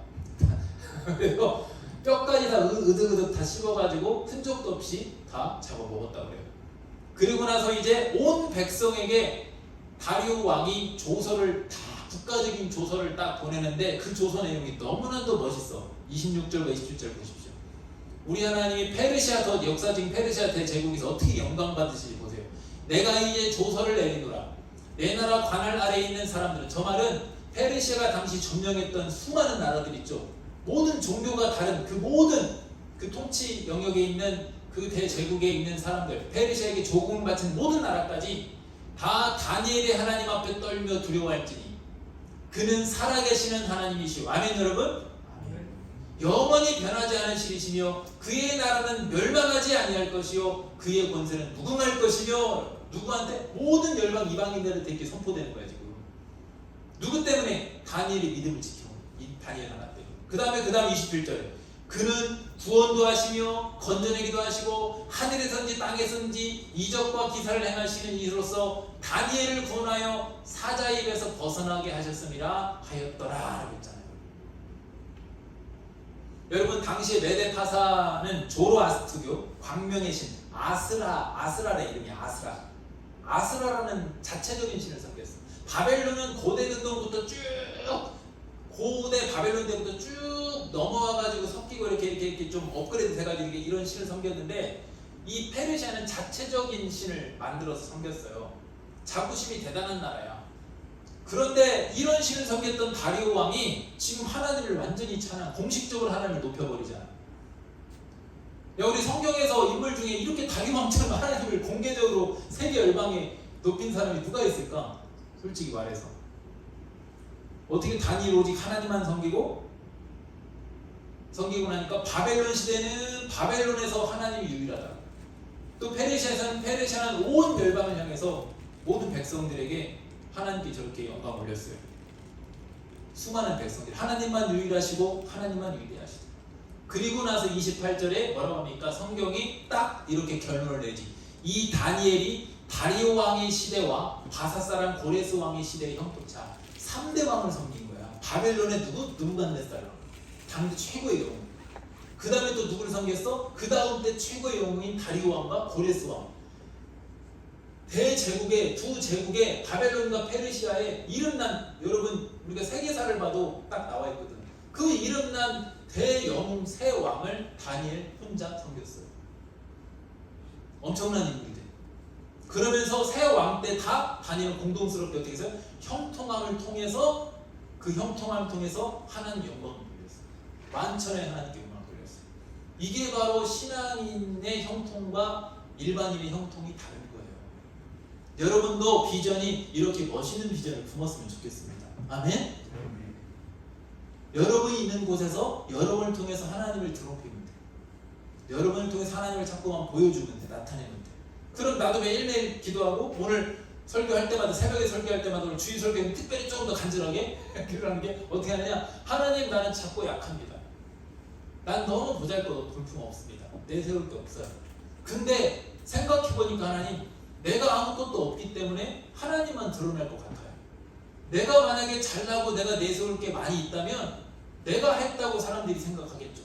그래서 뼈까지 다 으득으득 다 씹어가지고 흔적도 없이 다 잡아먹었다 그래요. 그리고 나서 이제 온 백성에게 다리오 왕이 조서를 다 국가적인 조서를 딱 보내는데 그 조서 내용이 너무나도 멋있어. 26절과 27절 보십시오. 우리 하나님이 페르시아 더 역사적인 페르시아 대제국에서 어떻게 영광 받으시지 보세요. 내가 이제 조서를 내리노라. 내 나라 관할 아래에 있는 사람들은, 저 말은 페르시아가 당시 점령했던 수많은 나라들 있죠. 모든 종교가 다른 그 모든 그 통치 영역에 있는 그 대제국에 있는 사람들, 페르시아에게 조공을 바친 모든 나라까지 다 다니엘의 하나님 앞에 떨며 두려워할지니 그는 살아계시는 하나님이시오. 아멘 여러분? 아멘. 영원히 변하지 않은 신이시며 그의 나라는 멸망하지 아니할 것이요 그의 권세는 무궁할 것이며. 누구한테? 모든 열방 이방인들한테 이렇게 선포되는 거야 지금. 누구 때문에? 다니엘의 믿음을 지켜. 이 다니엘 하나 때문에. 그 다음 21절에 그는 구원도 하시며 건져내기도 하시고 하늘에선지 땅에선지 이적과 기사를 행하시는 이로서 다니엘을 구원하여 사자의 입에서 벗어나게 하셨음이라 하였더라 라고 했잖아요. 여러분 당시에 메데파사는 조로아스트교 광명의 신 아스라의 이름이 아스라라는 자체적인 신을 섬겼어. 바벨론은 고대 근동부터 쭉 고대 바벨론 때부터 쭉 넘어와가지고 섞이고 이렇게 좀 업그레이드 돼가지고 이런 신을 섬겼는데 이 페르시아는 자체적인 신을 만들어서 섬겼어요. 자부심이 대단한 나라야. 그런데 이런 신을 섬겼던 다리오 왕이 지금 하나님을 완전히 공식적으로 하나님을 높여버리잖아. 야, 우리 성경에서 인물 중에 이렇게 다리오 왕처럼 하나님을 공개적으로 세계 열방에 높인 사람이 누가 있을까? 솔직히 말해서. 어떻게 다니엘 오직 하나님만 섬기고 나니까 바벨론 시대는 바벨론에서 하나님이 유일하다. 또 페르시아는 온 열방을 향해서 모든 백성들에게 하나님께 저렇게 영광 올렸어요. 수많은 백성들 하나님만 유일하시고 하나님만 위대하시다. 그리고 나서 28절에 뭐라고 합니까? 성경이 딱 이렇게 결론을 내지. 이 다니엘이 다리오 왕의 시대와 바사 사람 고레스 왕의 시대의 형통차 3대 왕을 섬긴 거야. 바벨론의 누부갓네살 당대 최고의 영웅. 그 다음에 또 누구를 섬겼어? 그 다음 때 최고의 영웅인 다리오 왕과 고레스 왕. 대제국의 두 제국의 바벨론과 페르시아의 이름난, 여러분 우리가 세계사를 봐도 딱 나와 있거든. 그 이름난 대영웅 세 왕을 다니엘 혼자 섬겼어요. 엄청난 인물이 돼. 그러면서 세 왕 때 다 다니엘은 공동스럽게 어떻게 해서 형통함을 통해서 하나님 영광을 돌렸어요. 만천의 하나님께 영광을 돌렸어요. 이게 바로 신앙인의 형통과 일반인의 형통이 다른 거예요. 여러분도 비전이 이렇게 멋있는 비전을 품었으면 좋겠습니다. 아멘? 여러분이 있는 곳에서 여러분을 통해서 하나님을 드높이면 돼. 여러분을 통해서 하나님을 자꾸만 보여주면 돼. 나타내면 돼. 그럼 나도 매일매일 기도하고 오늘 설교할 때마다 새벽에 설교할 때마다 오늘 주일 설교는 특별히 조금 더 간절하게 기도하는 게 어떻게 하느냐. 하나님 나는 작고 약합니다. 난 너무 보잘것없고 볼품없습니다. 내세울 게 없어요. 근데 생각해보니까 하나님 내가 아무것도 없기 때문에 하나님만 드러날 것 같아요. 내가 만약에 잘나고 내가 내세울 게 많이 있다면 내가 했다고 사람들이 생각하겠죠.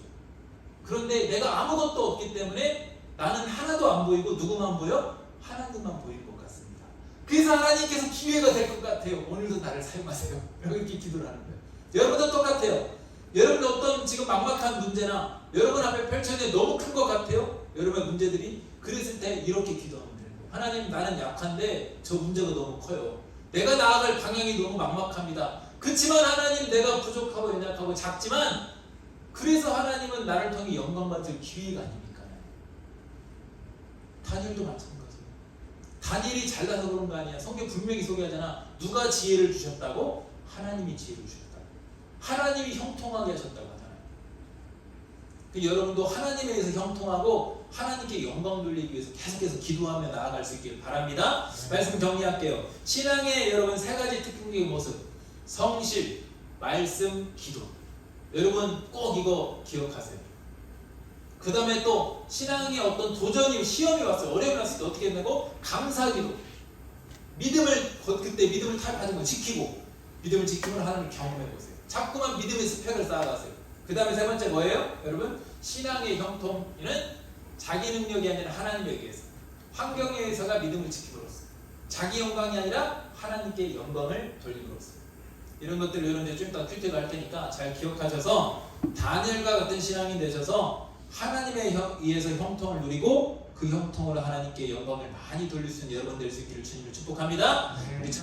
그런데 내가 아무것도 없기 때문에 나는 하나도 안 보이고 누구만 보여? 하나님만 보일 것 같습니다. 그래서 하나님께서 기회가 될 것 같아요. 오늘도 나를 사용하세요. 이렇게 기도를 하는 거예요. 여러분도 똑같아요. 여러분 어떤 지금 막막한 문제나 여러분 앞에 펼쳐있는 너무 큰 것 같아요. 여러분의 문제들이 그랬을 때 이렇게 기도하면 돼요. 하나님 나는 약한데 저 문제가 너무 커요. 내가 나아갈 방향이 너무 막막합니다. 그렇지만 하나님 내가 부족하고 연약하고 작지만 그래서 하나님은 나를 통해 영광 받을 기회가 아닙니까? 다니엘도 마찬가지예요. 다니엘이 잘나서 그런 거 아니야. 성경 분명히 소개하잖아. 누가 지혜를 주셨다고? 하나님이 지혜를 주셨다고. 하나님이 형통하게 하셨다고 하잖아요. 여러분도 하나님에 의해서 형통하고 하나님께 영광 돌리기 위해서 계속해서 기도하며 나아갈 수 있길 바랍니다. 말씀 정리할게요. 신앙의 여러분 세 가지 특징적인 모습. 성실, 말씀, 기도. 여러분 꼭 이거 기억하세요. 그 다음에 또 신앙의 어떤 도전이 시험이 왔어요. 어려움이 왔을 때 어떻게 했냐고? 감사기도. 그때 믿음을 가진 거 지키고 믿음을 지키면 하나님을 경험해 보세요. 자꾸만 믿음의 스펙을 쌓아가세요. 그 다음에 세 번째 뭐예요? 여러분 신앙의 형통은 자기 능력이 아니라 하나님에 의해서 환경에 의해서가 믿음을 지킴으로써 자기 영광이 아니라 하나님께 영광을 돌림으로써 이런 것들 여러분들 좀 이따 큐티가 할 테니까 잘 기억하셔서 다니엘과 같은 신앙이 되셔서 하나님에 의해서 형통을 누리고 그 형통으로 하나님께 영광을 많이 돌릴 수 있는 여러분 될 수 있기를 주님을 축복합니다. 우리